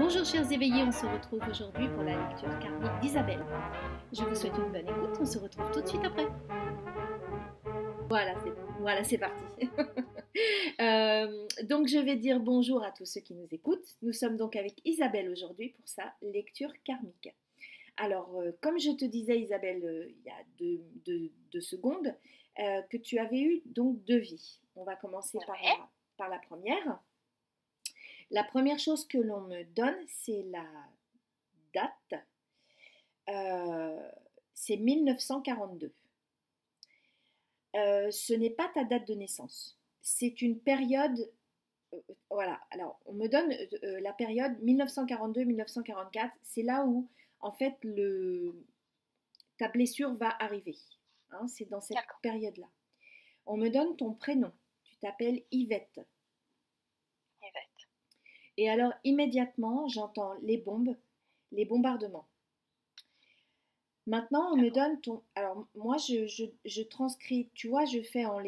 Bonjour chers éveillés, on se retrouve aujourd'hui pour la lecture karmique d'Isabelle. Je vous souhaite une bonne écoute, on se retrouve tout de suite après. Voilà, c'est parti. Donc je vais dire bonjour à tous ceux qui nous écoutent. Nous sommes donc avec Isabelle aujourd'hui pour sa lecture karmique. Alors, comme je te disais Isabelle il y a deux secondes, que tu avais eu donc deux vies. On va commencer par la première. La première chose que l'on me donne, c'est la date. C'est 1942. Ce n'est pas ta date de naissance. C'est une période. Voilà. Alors, on me donne la période 1942-1944. C'est là où, en fait, ta blessure va arriver. Hein, c'est dans cette période-là. On me donne ton prénom. Tu t'appelles Yvette. Et alors, immédiatement, j'entends les bombes, les bombardements. Maintenant, on me donne ton... Alors, moi, je transcris, tu vois, je fais en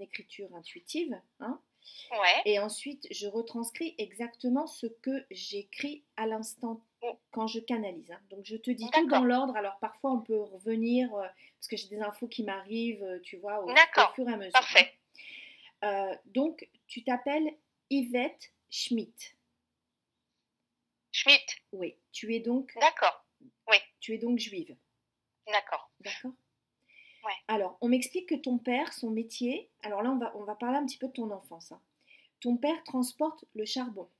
écriture intuitive, hein, Ouais. et ensuite, je retranscris exactement ce que j'écris à l'instant quand je canalise. Hein. Donc, je te dis tout dans l'ordre. Alors, parfois, on peut revenir, parce que j'ai des infos qui m'arrivent, tu vois, au fur et à mesure. Parfait. Hein. Donc, tu t'appelles Yvette Schmidt. Schmidt. Oui, tu es donc... D'accord. Oui. Tu es donc juive. D'accord. D'accord. Ouais. Alors, on m'explique que ton père, son métier... Alors là, on va parler un petit peu de ton enfance. Hein. Ton père transporte le charbon.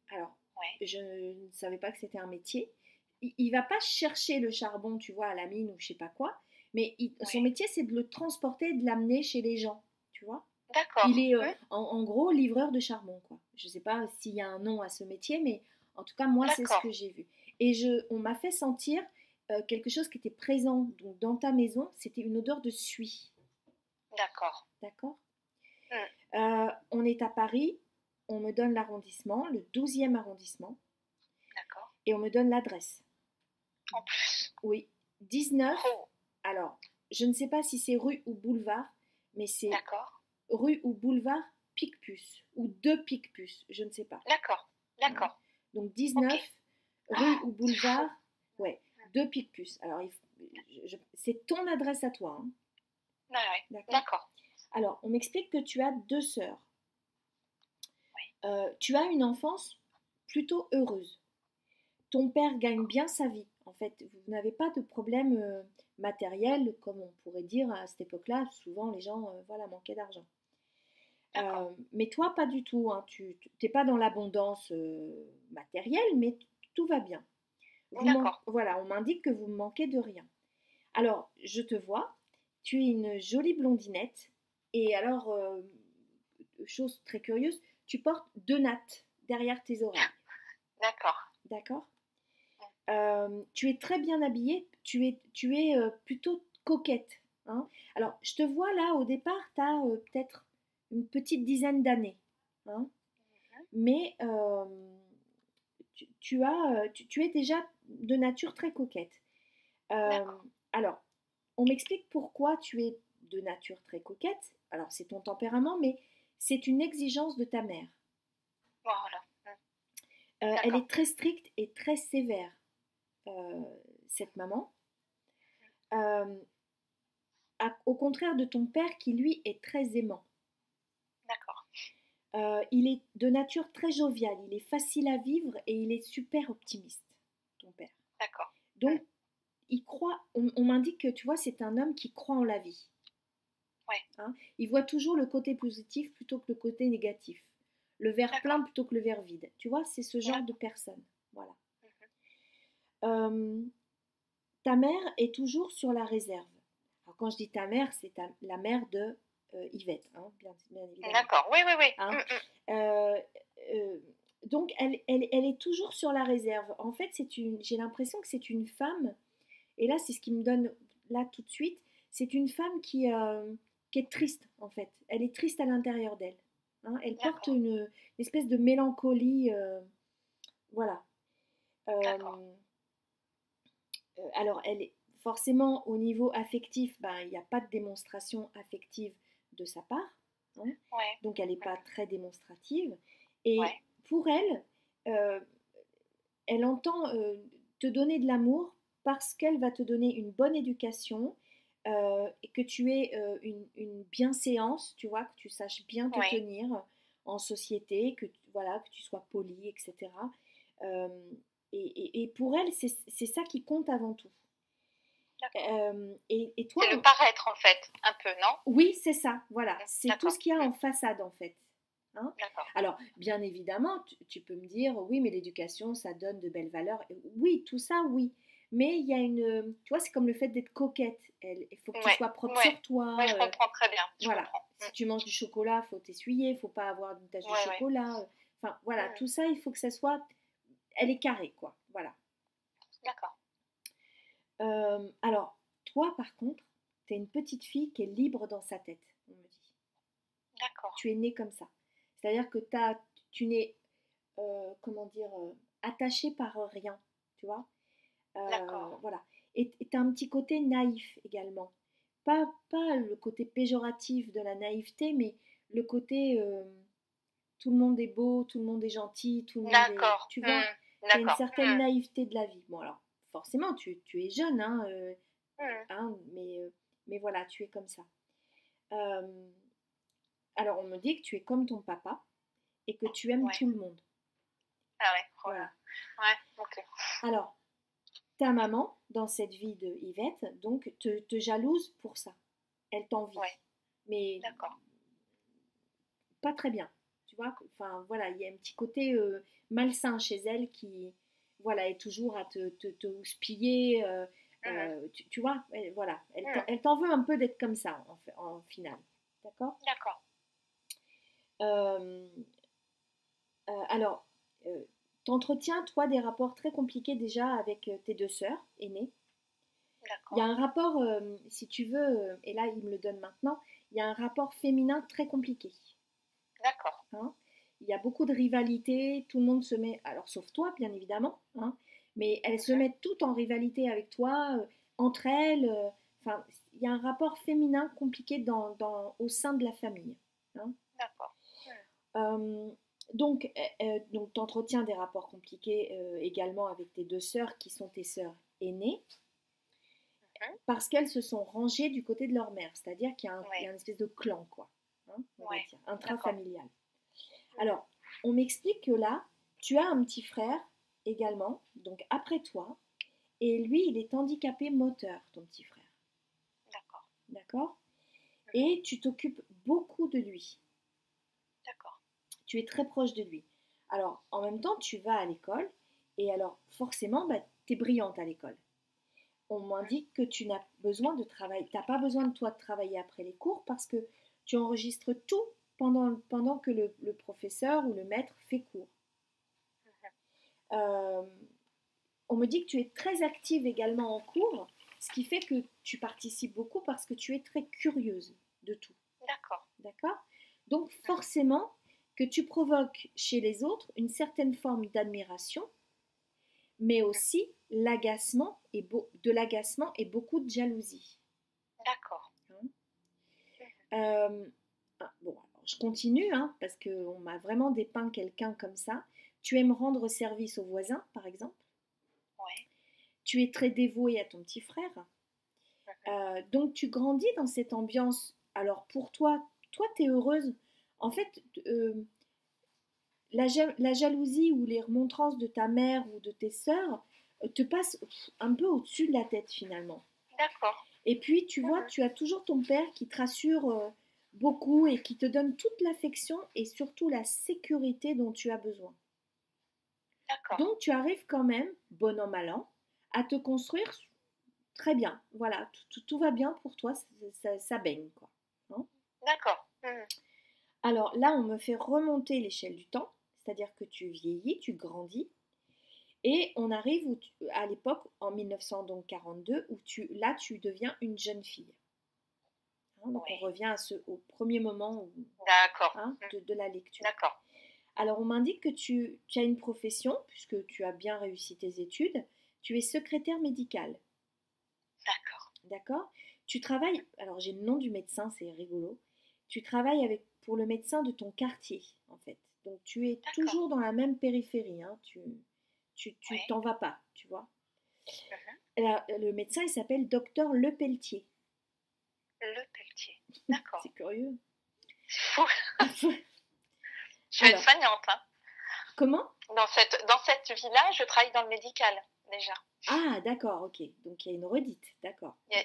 Alors, je ne savais pas que c'était un métier. Il va pas chercher le charbon, tu vois, à la mine ou je sais pas quoi. Mais son métier, c'est de le transporter et de l'amener chez les gens, tu vois. D'accord. Il est en gros livreur de charbon, quoi. Je ne sais pas s'il y a un nom à ce métier, mais en tout cas, moi, c'est ce que j'ai vu. Et on m'a fait sentir quelque chose qui était présent donc, dans ta maison, c'était une odeur de suie. D'accord. D'accord. On est à Paris, on me donne l'arrondissement, le 12e arrondissement. D'accord. Et on me donne l'adresse. En plus. Oui, 19. Oh. Alors, je ne sais pas si c'est rue ou boulevard, mais c'est rue ou boulevard Picpus, ou de Picpus, je ne sais pas. D'accord. D'accord. Donc 19, rue ou boulevard, ouais, de Picpus. Alors, c'est ton adresse à toi. Hein. Ah ouais. D'accord. Alors, on m'explique que tu as deux sœurs. Tu as une enfance plutôt heureuse. Ton père gagne bien sa vie. En fait, vous n'avez pas de problème matériel, comme on pourrait dire à cette époque-là. Souvent, les gens manquaient d'argent. Mais toi, pas du tout. Hein. Tu n'es pas dans l'abondance matérielle, mais tout va bien. Voilà, on m'indique que vous manquez de rien. Alors, je te vois, tu es une jolie blondinette. Et alors, chose très curieuse, tu portes deux nattes derrière tes oreilles. D'accord. D'accord. Tu es très bien habillée, tu es plutôt coquette. Hein. Alors, je te vois là, au départ, tu as peut-être une petite dizaine d'années. Hein. Mais tu es déjà de nature très coquette. Alors, on m'explique pourquoi tu es de nature très coquette. Alors, c'est ton tempérament, mais c'est une exigence de ta mère. Voilà. Elle est très stricte et très sévère. Cette maman, au contraire de ton père qui lui est très aimant. D'accord. Il est de nature très jovial, il est facile à vivre et il est super optimiste, ton père. D'accord. Donc, il croit, on m'indique que tu vois, c'est un homme qui croit en la vie. Ouais. Hein, il voit toujours le côté positif plutôt que le côté négatif. Le verre plein plutôt que le verre vide. Tu vois, c'est ce genre de personne. Voilà. Ta mère est toujours sur la réserve. Alors quand je dis ta mère, c'est la mère de Yvette, hein, bien évidemment. D'accord, oui. Hein. Donc elle est toujours sur la réserve. En fait, j'ai l'impression que c'est une femme, et là c'est ce qui me donne là tout de suite, c'est une femme qui est triste en fait. Elle est triste à l'intérieur d'elle. Hein. Elle porte une espèce de mélancolie, voilà. Alors, elle est forcément au niveau affectif, il n'y a pas de démonstration affective de sa part, hein, donc elle n'est pas très démonstrative. Et pour elle, euh, elle entend te donner de l'amour parce qu'elle va te donner une bonne éducation et que tu aies une bienséance, tu vois, que tu saches bien te Oui, tenir en société, voilà, que tu sois poli, etc. Euh, et pour elle, c'est ça qui compte avant tout. d'accord. Et toi, C'est le paraître en fait, un peu, non? oui, c'est ça, voilà, c'est tout D'accord. ce qu'il y a en façade en fait. Hein. D'accord. Alors, bien évidemment, tu peux me dire, oui, mais l'éducation, ça donne de belles valeurs. Oui, tout ça, oui. Mais il y a tu vois, c'est comme le fait d'être coquette. Il faut que tu Ouais, sois propre ouais. sur toi. Ouais, je comprends très bien. Je Voilà. comprends. Si tu manges du chocolat, il faut t'essuyer, il faut pas avoir une tache de Ouais, ouais. chocolat. Enfin, voilà, tout ça, il faut que ça soit. Elle est carrée, quoi. Voilà. D'accord. Alors, toi, par contre, tu es une petite fille qui est libre dans sa tête, on me dit. D'accord. Tu es née comme ça. C'est-à-dire que tu n'es, comment dire, attachée par rien, tu vois. D'accord. Voilà. Et tu as un petit côté naïf également. Pas le côté péjoratif de la naïveté, mais le côté tout le monde est beau, tout le monde est gentil, tout le monde est. D'accord. Tu vois, tu as une D'accord. certaine naïveté de la vie. Bon, alors, forcément, tu es jeune, Hmm. hein, mais voilà, tu es comme ça. Euh, alors, on me dit que tu es comme ton papa et que tu aimes Ouais. tout le monde. Ah ouais. Voilà. Voilà. Ouais. Ok. Alors, ta maman, dans cette vie de Yvette, donc, te jalouse pour ça. Elle t'envie. Ouais. Mais D'accord. pas très bien. Tu vois, enfin, voilà, il y a un petit côté malsain chez elle qui, voilà, est toujours à te houspiller. Hmm. Tu vois, voilà, Hmm. elle t'en veut un peu d'être comme ça, en finale. D'accord. D'accord. Euh, alors, euh, t'entretiens, toi, des rapports très compliqués déjà avec tes deux sœurs aînées. Il y a D'accord. un rapport, si tu veux, et là il me le donne maintenant, il y a un rapport féminin très compliqué. D'accord. Hein. Il y a beaucoup de rivalité, tout le monde se met, alors sauf toi bien évidemment, hein, mais elles se Mhm. mettent toutes en rivalité avec toi, entre elles. Enfin, il y a un rapport féminin compliqué au sein de la famille. Hein. D'accord. Hmm. Euh, donc tu entretiens des rapports compliqués également avec tes deux sœurs qui sont tes sœurs aînées Mhm. parce qu'elles se sont rangées du côté de leur mère, c'est-à-dire qu'il y a Ouais. une espèce de clan, quoi, hein, on va Ouais. dire, D'accord. intrafamilial. Hmm. Alors, on m'explique que là, tu as un petit frère également, donc après toi, et lui, il est handicapé moteur, ton petit frère, D'accord. d'accord. Mhm. Et tu t'occupes beaucoup de lui, D'accord. tu es très proche de lui. Alors, en même temps, tu vas à l'école, et alors, forcément, bah, tu es brillante à l'école. On Mhm. m'indique que tu n'as besoin de travail, tu n'as pas besoin de toi de travailler après les cours parce que tu enregistres tout pendant que le professeur ou le maître fait cours. Mhm. Euh, on me dit que tu es très active également en cours, ce qui fait que tu participes beaucoup parce que tu es très curieuse de tout. D'accord. D'accord. Donc Mhm. forcément que tu provoques chez les autres une certaine forme d'admiration, mais Mhm. aussi de l'agacement et beaucoup de jalousie. D'accord. Hein. Mhm. Bon, alors je continue, hein, parce qu'on m'a vraiment dépeint quelqu'un comme ça. Tu aimes rendre service aux voisins, par exemple. Ouais. Tu es très dévoué à ton petit frère. Mhm. Donc tu grandis dans cette ambiance. Alors pour toi, tu es heureuse. En fait, la jalousie ou les remontrances de ta mère ou de tes sœurs te passent un peu au-dessus de la tête finalement. D'accord. Et puis tu vois, Mhm. tu as toujours ton père qui te rassure beaucoup et qui te donne toute l'affection et surtout la sécurité dont tu as besoin. D'accord. Donc tu arrives quand même, bon an mal an, à te construire très bien. Voilà, tout va bien pour toi, ça baigne quoi. Hein. D'accord. Mhm. Alors là, on me fait remonter l'échelle du temps, c'est-à-dire que tu vieillis, tu grandis, et on arrive à l'époque, en 1942, là, tu deviens une jeune fille. Hein, donc on Ouais. revient au premier moment D'accord. hein, Mhm. de la lecture. D'accord. Alors on m'indique que tu as une profession, puisque tu as bien réussi tes études, tu es secrétaire médicale. D'accord. D'accord. Tu travailles, alors j'ai le nom du médecin, c'est rigolo. Tu travailles pour le médecin de ton quartier, en fait. Donc tu es D'accord. toujours dans la même périphérie, hein. Tu Ouais. t'en vas pas, tu vois. Mhm. Le médecin, il s'appelle docteur Lepelletier. Lepelletier. D'accord. C'est curieux. C'est fou. Je vais être Alors, soignante, hein. comment? Dans cette vie-là, je travaille dans le médical, déjà. Ah, d'accord, ok. Donc il y a une redite, d'accord. Ok,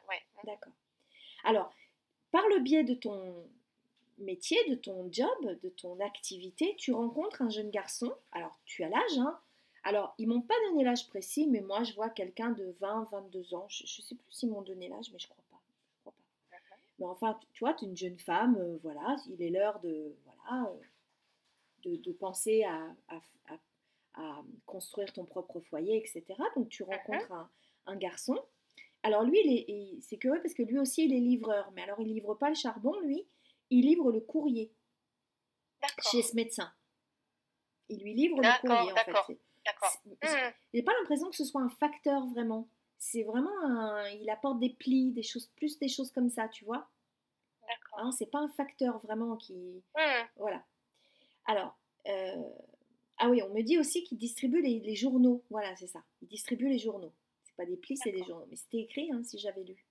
Ouais. d'accord. Alors, par le biais de ton métier, de ton job, de ton activité, tu rencontres un jeune garçon. Alors, tu as l'âge, hein. Alors, ils m'ont pas donné l'âge précis, mais moi, je vois quelqu'un de 20, 22 ans. Je ne sais plus s'ils m'ont donné l'âge, mais je crois pas. Je crois pas. Mais enfin, tu vois, tu es une jeune femme, voilà, il est l'heure de, voilà, de penser à construire ton propre foyer, etc. Donc, tu Mhm. rencontres un garçon. Alors lui, c'est curieux parce que lui aussi, il est livreur. Mais alors, il livre pas le charbon, lui. Il livre le courrier chez D'accord. ce médecin. Il lui livre le courrier, D'accord, en fait. d'accord, d'accord. Mhm. J'ai pas l'impression que ce soit un facteur, vraiment. C'est vraiment il apporte des plis, des choses, plus des choses comme ça, tu vois. D'accord. Hein, c'est pas un facteur, vraiment, qui... Mhm. Voilà. Alors, euh, ah oui, on me dit aussi qu'il distribue les journaux. Voilà, c'est ça. Il distribue les journaux. C'est pas des plis, c'est des D'accord. journaux. Mais c'était écrit, hein, si j'avais lu.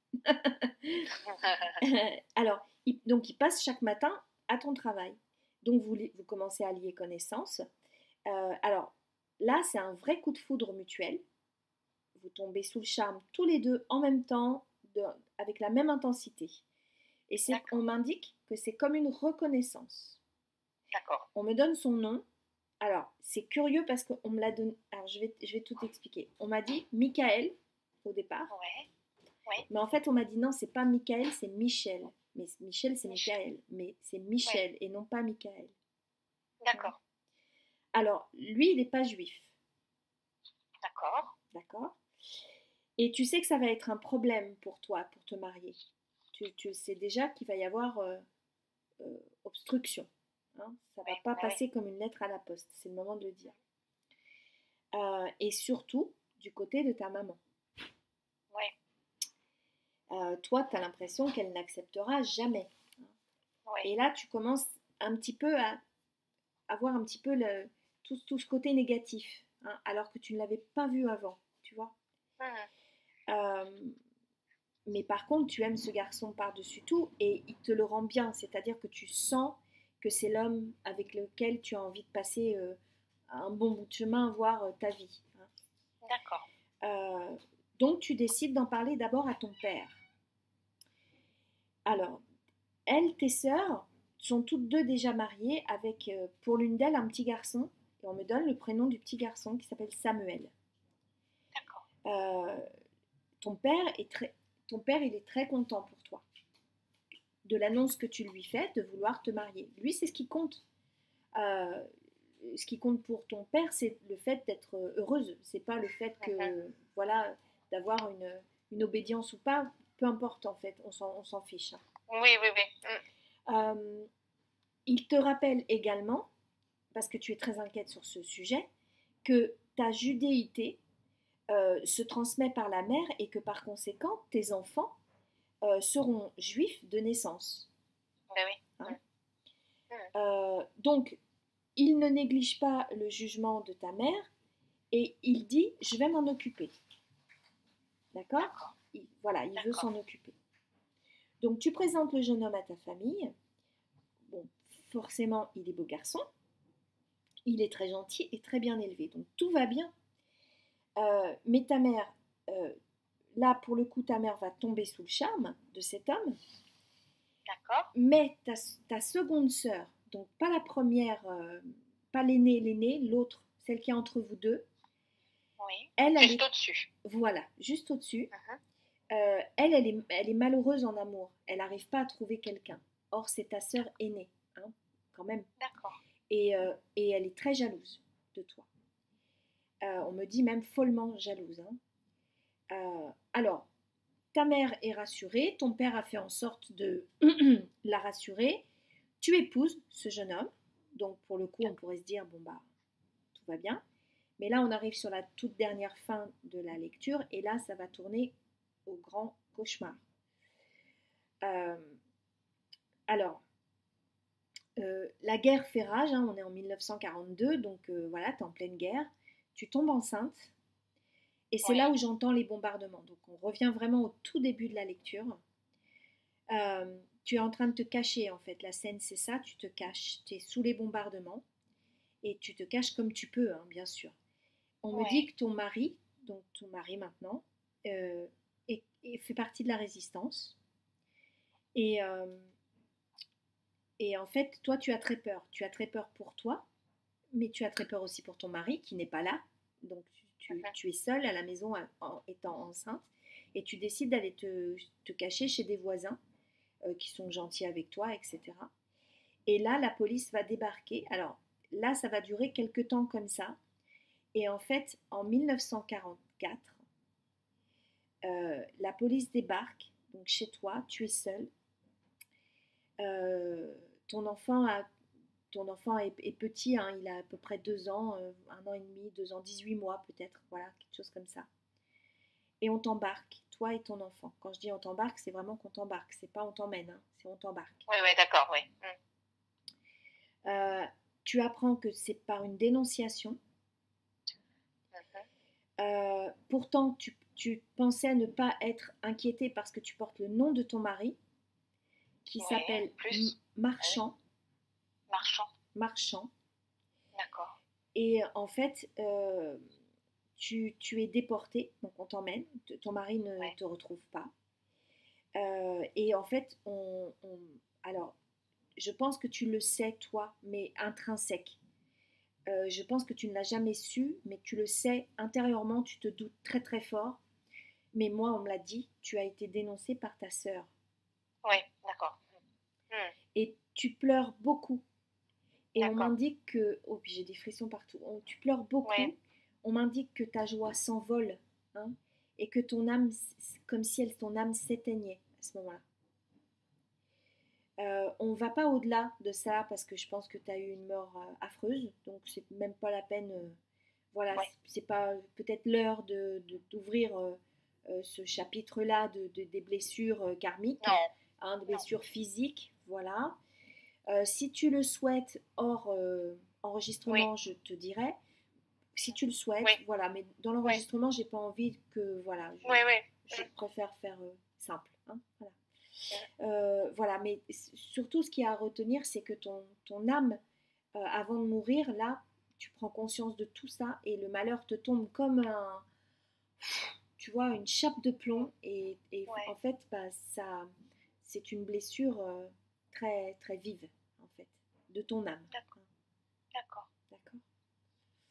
Alors, donc, il passe chaque matin à ton travail. Donc, vous commencez à lier connaissances. Alors, là, c'est un vrai coup de foudre mutuel. Vous tombez sous le charme tous les deux en même temps, avec la même intensité. Et on D'accord, m'indique que c'est comme une reconnaissance. d'accord. On me donne son nom. Alors, c'est curieux parce qu'on me l'a donné. Alors, je vais tout expliquer. On m'a dit Michael au départ. Ouais, oui, Mais en fait, on m'a dit non, c'est pas Michael, c'est Michel. Mais Michel, c'est Michel. Michael. Mais c'est Ouais, Michel et non pas Michael. Hein. d'accord, Alors, lui, il n'est pas juif. d'accord. D'accord. Et tu sais que ça va être un problème pour toi, pour te marier. Tu sais déjà qu'il va y avoir obstruction. Hein. Ça ne Oui, va pas bah oui. passer comme une lettre à la poste. C'est le moment de le dire. Et surtout, du côté de ta maman. Oui, Toi, tu as l'impression qu'elle n'acceptera jamais. oui. Et là, tu commences un petit peu à avoir un petit peu tout ce côté négatif, hein, alors que tu ne l'avais pas vu avant, tu vois. Mhm. Euh, mais par contre, tu aimes ce garçon par-dessus tout et il te le rend bien, c'est-à-dire que tu sens que c'est l'homme avec lequel tu as envie de passer un bon bout de chemin, voire ta vie. Hein. D'accord, Donc tu décides d'en parler d'abord à ton père. Alors, tes sœurs, sont toutes deux déjà mariées avec, pour l'une d'elles, un petit garçon. Et on me donne le prénom du petit garçon qui s'appelle Samuel. d'accord. Euh, ton père ton père, il est très content pour toi de l'annonce que tu lui fais de vouloir te marier. Lui, c'est ce qui compte. Euh, Ce qui compte pour ton père, c'est le fait d'être heureuse. C'est pas le fait Mhm. que, voilà, d'avoir une obédience ou pas. Peu importe, en fait, on s'en fiche. Hein. Oui, oui, oui. Mhm. Euh, il te rappelle également, parce que tu es très inquiète sur ce sujet, que ta judéité se transmet par la mère et que par conséquent, tes enfants seront juifs de naissance. Ben oui. Hein. Mhm. Mhm. Donc, il ne néglige pas le jugement de ta mère et il dit, je vais m'en occuper. D'accord. D'accord, Voilà, il veut d'accord. s'en occuper. Donc, tu présentes le jeune homme à ta famille. Bon, forcément, il est beau garçon. Il est très gentil et très bien élevé. Donc, tout va bien. Mais ta mère, euh, là, pour le coup, ta mère va tomber sous le charme de cet homme. D'accord. Mais ta seconde sœur, donc pas la première, pas l'aînée, l'autre, celle qui est entre vous deux, Oui. elle Juste est, au-dessus. voilà, juste au-dessus. Mhm. Elle est malheureuse en amour. Elle n'arrive pas à trouver quelqu'un. Or, c'est ta sœur aînée, hein, quand même. D'accord. Et elle est très jalouse de toi. On me dit même follement jalouse. Hein. Alors, ta mère est rassurée, ton père a fait en sorte de la rassurer. Tu épouses ce jeune homme. Donc, pour le coup, on pourrait se dire, bon, bah, tout va bien. Mais là, on arrive sur la toute dernière fin de la lecture et là, ça va tourner au grand cauchemar. Euh, alors, La guerre fait rage, hein, on est en 1942, donc voilà, tu es en pleine guerre. Tu tombes enceinte et c'est là où Oui, j'entends les bombardements. Donc on revient vraiment au tout début de la lecture. Tu es en train de te cacher en fait. La scène c'est ça, tu te caches. Tu es sous les bombardements et tu te caches comme tu peux, hein, bien sûr. On me dit oui, que ton mari, donc ton mari maintenant, euh, fait partie de la résistance. Et, euh, et en fait, toi, tu as très peur. Tu as très peur pour toi, mais tu as très peur aussi pour ton mari qui n'est pas là. Donc, mhm, tu es seule à la maison en étant enceinte. Et tu décides d'aller te cacher chez des voisins qui sont gentils avec toi, etc. Et là, la police va débarquer. Alors, là, ça va durer quelques temps comme ça. Et en fait, en 1944, la police débarque, donc chez toi, tu es seule. Euh, ton enfant a, ton enfant est petit, hein, il a à peu près 2 ans, 1 an et demi, 2 ans, 18 mois peut-être, voilà, quelque chose comme ça. Et on t'embarque, toi et ton enfant. Quand je dis on t'embarque, c'est vraiment qu'on t'embarque, c'est pas on t'emmène, hein, c'est on t'embarque. oui, oui, d'accord, oui. Euh, Tu apprends que c'est par une dénonciation. Mhm. Pourtant, tu pensais ne pas être inquiété parce que tu portes le nom de ton mari, qui Oui, s'appelle plus, oui, Marchand. marchand, Marchand. d'accord. Et en fait, tu es déporté, donc on t'emmène, ton mari ne Oui, te retrouve pas. Et en fait, alors, je pense que tu le sais, toi, mais intrinsèque. Je pense que tu ne l'as jamais su, mais tu le sais intérieurement, tu te doutes très très fort. Mais moi, on me l'a dit, tu as été dénoncé par ta sœur. oui, d'accord. Mhm. Et tu pleures beaucoup. Et on D'accord, m'indique que, oh, puis j'ai des frissons partout, tu pleures oui, beaucoup, on m'indique que ta joie s'envole, hein, et que ton âme, comme si ton âme s'éteignait à ce moment-là. On ne va pas au-delà de ça parce que je pense que tu as eu une mort affreuse, donc c'est même pas la peine, voilà, oui. c'est pas peut-être l'heure d'ouvrir ce chapitre-là des blessures karmiques, Non, hein, des non. blessures physiques, voilà. Si tu le souhaites hors Oui, enregistrement, je te dirai. Si tu le souhaites, oui, voilà. Mais dans oui, l'enregistrement, j'ai pas envie que, voilà, oui, oui. je préfère faire simple, hein, voilà. Mm. Voilà, mais surtout ce qu'il y a à retenir, c'est que ton âme, avant de mourir, là, tu prends conscience de tout ça et le malheur te tombe comme tu vois, une chape de Mm. plomb et en Ouais, fait, bah, ça, c'est une blessure très, très vive, en fait, de ton âme. d'accord, d'accord. D'accord.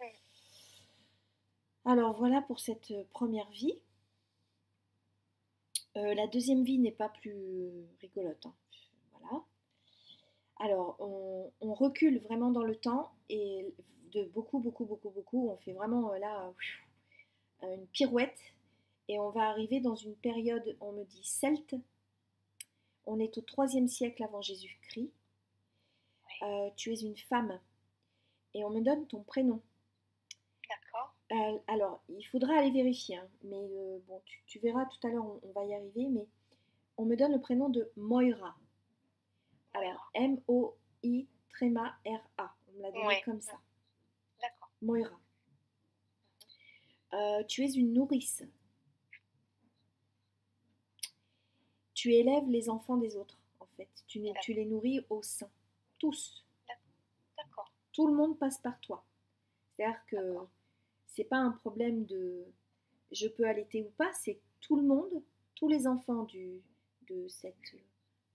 Mm. Alors voilà pour cette première vie. La deuxième vie n'est pas plus rigolote, hein. Voilà. Alors on recule vraiment dans le temps et de beaucoup, beaucoup, beaucoup, beaucoup. On fait vraiment là une pirouette et on va arriver dans une période, on me dit celte. On est au troisième siècle avant Jésus-Christ. Oui, Tu es une femme et on me donne ton prénom. d'accord. Alors, il faudra aller vérifier, hein, mais bon, tu verras tout à l'heure, on va y arriver, mais on me donne le prénom de Moira. Alors, Moira. Moi tréma R-A. On me l'a donné Oui, comme mm. ça. D'accord. Moira. Tu es une nourrice. Tu élèves les enfants des autres, en fait. Tu D'ac- les nourris au sein. Tous. d'ac- D'accord, Tout le monde passe par toi. C'est-à-dire que d'accord. c'est pas un problème de je peux allaiter ou pas, c'est tout le monde, tous les enfants de cette,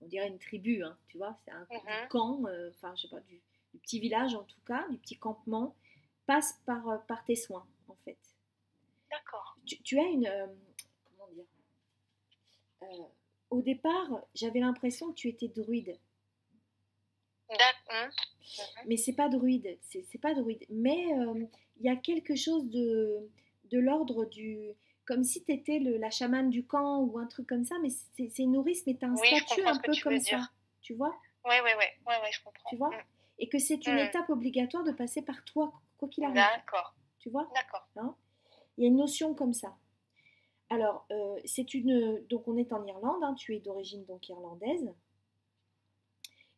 on dirait une tribu, hein, tu vois, du Mhm. camp, enfin je sais pas, du petit village en tout cas, du petit campement, passe par tes soins en fait. D'accord. Tu as une, comment dire, au départ, j'avais l'impression que tu étais druide, Mm. Mhm. mais c'est pas druide, c'est pas druide. Mais il y a quelque chose de l'ordre du. Comme si tu étais la chamane du camp ou un truc comme ça, mais c'est une nourrice, mais tu as un Oui, je statut comprends un ce que peu tu comme veux ça, dire. tu vois? Oui, oui, oui, oui, oui, je Tu comprends. vois? Et que c'est une Mm. étape obligatoire de passer par toi, quoi qu'il Mm. arrive, D'accord, tu vois? d'accord. Hein. Il y a une notion comme ça. Alors, c'est une. Donc, on est en Irlande, hein, tu es d'origine donc irlandaise.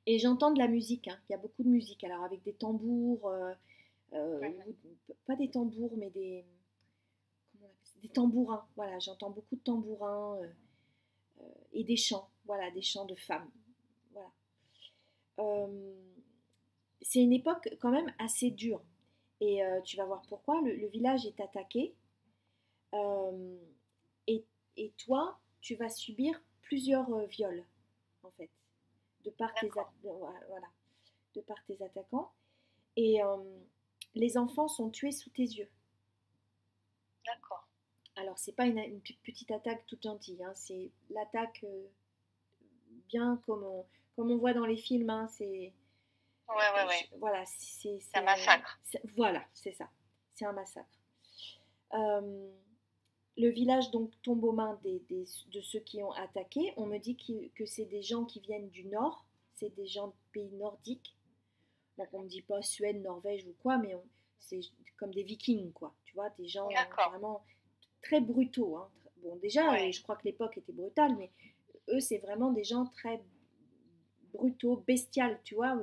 Et j'entends de la musique, hein. Il y a beaucoup de musique, alors avec des tambours, Mhm. pas des tambours, mais comment on appelle ça, des tambourins. Voilà, j'entends beaucoup de tambourins et des chants, voilà, des chants de femmes. Voilà. Euh, c'est une époque quand même assez dure. Et tu vas voir pourquoi. Le village est attaqué. euh, et, et toi, tu vas subir plusieurs viols, en fait, D'accord, voilà, de par tes attaquants. Et les enfants sont tués sous tes yeux. d'accord. Alors, c'est pas une petite attaque toute gentille, hein, c'est l'attaque bien comme on voit dans les films. Hein, Ouais, ouais, ouais. voilà, C'est un massacre. voilà, c'est ça. C'est un massacre. Euh, le village donc tombe aux mains de ceux qui ont attaqué. On me dit que c'est des gens qui viennent du nord, c'est des gens de pays nordiques. Donc on me dit pas Suède, Norvège ou quoi, mais c'est comme des Vikings, quoi. Tu vois, des gens D'accord. vraiment très brutaux. Hein. Bon, déjà, Ouais, je crois que l'époque était brutale, mais eux, c'est vraiment des gens très brutaux, bestiales, tu vois.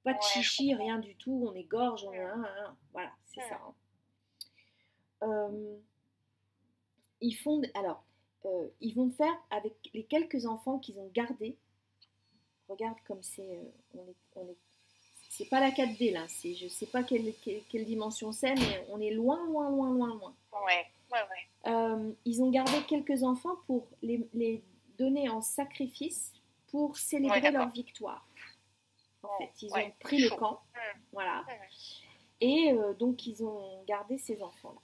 Pas de ouais, je chichi, comprends. rien du tout. On égorge, Hmm, voilà, c'est ça. hmm. Hein. Euh, alors, ils vont faire avec les quelques enfants qu'ils ont gardés. Regarde comme c'est pas la 4D là. Je sais pas quelle dimension c'est, mais on est loin, loin, loin, loin, loin. Ouais, ouais, ouais. Ils ont gardé quelques enfants pour les donner en sacrifice pour Ouais, célébrer leur d'accord. victoire. En Oh, fait, ils ont ouais, c'est pris le chaud. camp, Hmm, voilà, hmm. et donc ils ont gardé ces enfants-là.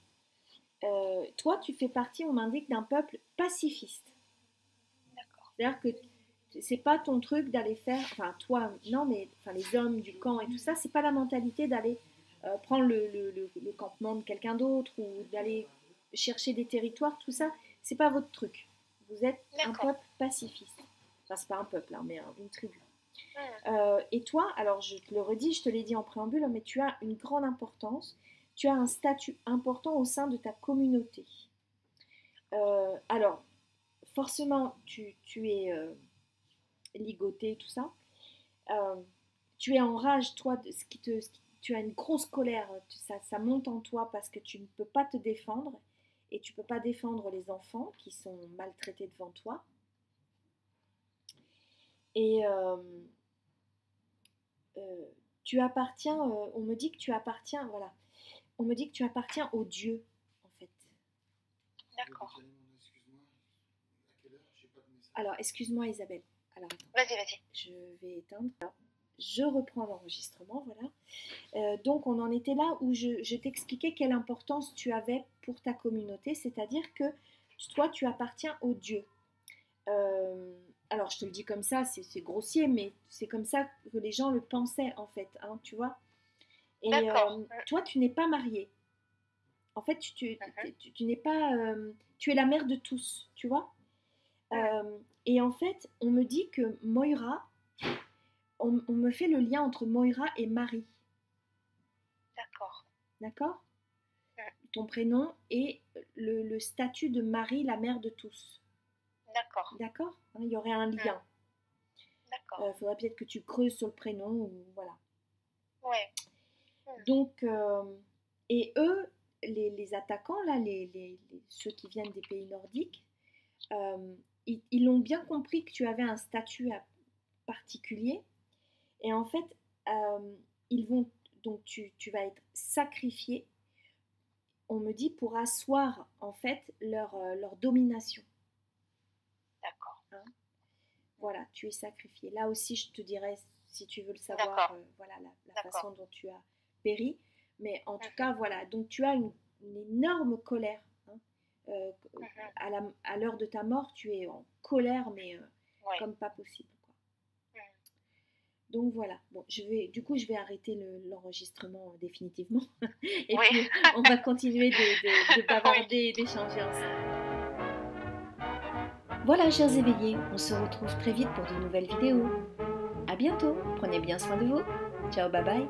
Toi, tu fais partie, on m'indique, d'un peuple pacifiste. D'accord. C'est-à-dire que c'est pas ton truc d'aller faire, enfin toi, non, mais enfin, les hommes du camp et tout ça, c'est pas la mentalité d'aller prendre le campement de quelqu'un d'autre ou d'aller chercher des territoires, tout ça, c'est pas votre truc. Vous êtes un D'accord. peuple pacifiste. Enfin, c'est pas un peuple, hein, mais une tribu. Hmm, Et toi, alors je te le redis, je te l'ai dit en préambule, mais tu as une grande importance, tu as un statut important au sein de ta communauté. Alors, forcément, tu es ligoté, tout ça. Euh, tu es en rage, toi, tu as une grosse colère, ça monte en toi parce que tu ne peux pas te défendre et tu ne peux pas défendre les enfants qui sont maltraités devant toi. Et euh, tu appartiens, on me dit que tu appartiens, voilà, on me dit que tu appartiens au Dieu, en fait. d'accord. Alors, excuse-moi Isabelle. Alors, attends, Vas-y, vas-y. je vais éteindre. Alors, je reprends l'enregistrement, voilà. Donc on en était là où je t'expliquais quelle importance tu avais pour ta communauté, c'est-à-dire que toi tu appartiens au Dieu. Euh, alors je te le dis comme ça, c'est grossier, mais c'est comme ça que les gens le pensaient en fait, hein, tu vois. Et D'accord. toi tu n'es pas mariée. En fait Mhm, tu n'es pas, tu es la mère de tous, tu vois. hmm. Et en fait on me dit que Moira, on me fait le lien entre Moira et Marie, D'accord. d'accord? Hmm. Ton prénom et le statut de Marie, la mère de tous. D'accord. D'accord. Hein, il y aurait un Hmm. lien. D'accord. Faudrait peut-être que tu creuses sur le prénom. Ou, voilà. Ouais. Hmm. Donc, et eux, les attaquants, là, ceux qui viennent des pays nordiques, ils ont bien compris que tu avais un statut particulier. Et en fait, ils vont, donc tu vas être sacrifié, on me dit, pour asseoir en fait leur domination. D'accord. Hein. Voilà, tu es sacrifié. Là aussi, je te dirais, si tu veux le savoir, D'accord. voilà la D'accord. façon dont tu as péri. Mais en tout Mhm, cas, voilà, donc tu as une énorme colère. Hein. Euh, mhm. à l'heure de ta mort, tu es en colère, mais Ouais. comme pas possible. Quoi. Hmm. Donc voilà, bon, du coup, je vais arrêter l'enregistrement définitivement. Et Oui. puis, on va continuer de Oui. bavarder et d'échanger ensemble. Voilà, chers éveillés, on se retrouve très vite pour de nouvelles vidéos. À bientôt, prenez bien soin de vous. Ciao, bye bye.